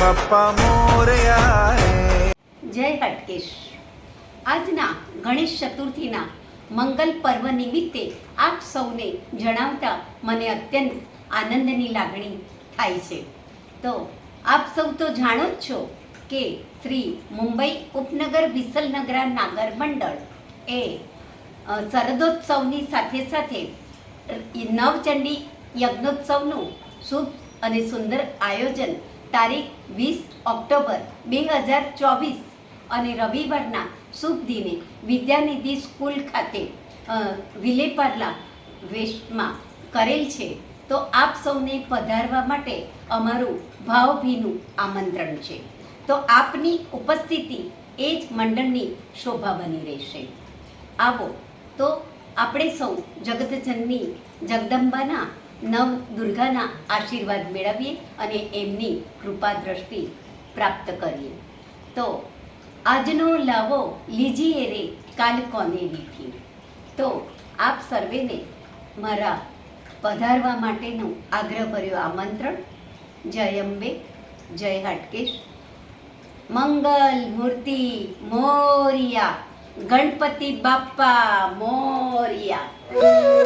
પપ્પા મોરયા રે. જય હટકેશ. આજના ગણેશ ચતુર્થીના મંગલ પર્વ નિમિત્તે આપ સૌને જણાવતા મને અત્યંત આનંદની લાગણી થાય છે. તો આપ સૌ તો જાણો જ છો કે શ્રી મુંબઈ ઉપનગર વિસલનગરા નાગર મંડળ એ શરદોત્સવની સાથે સાથે નવચંડી યજ્ઞોત્સવનું શુભ અને સુંદર આયોજન તારીખ 20 ઓક્ટોબર 2024 અને રવિવારના શુભ દિને વિદ્યાનિધિ સ્કૂલ ખાતે વિલેપાર્લા વેસ્ટમાં કરેલ છે. તો આપ સૌને પધારવા માટે અમારું ભાવભીનું આમંત્રણ છે. તો આપની ઉપસ્થિતિ એ જ મંડળની શોભા બની રહેશે. આવો તો આપણે સૌ જગતજનની જગદંબાના નવ દુર્ગાના આશીર્વાદ મેળવીએ અને એમની કૃપા દ્રષ્ટિ પ્રાપ્ત કરીએ. તો આજનો લાવો લીજીએ રે કાલ કોને વીઠી. તો આપ સર્વેને મારા પધારવા માટેનું આગ્રહભર્યું આમંત્રણ. જય અંબે, જય હાટકેશ. મંગલ મૂર્તિ મોરિયા, ગણપતિ બાપ્પા મોરિયા.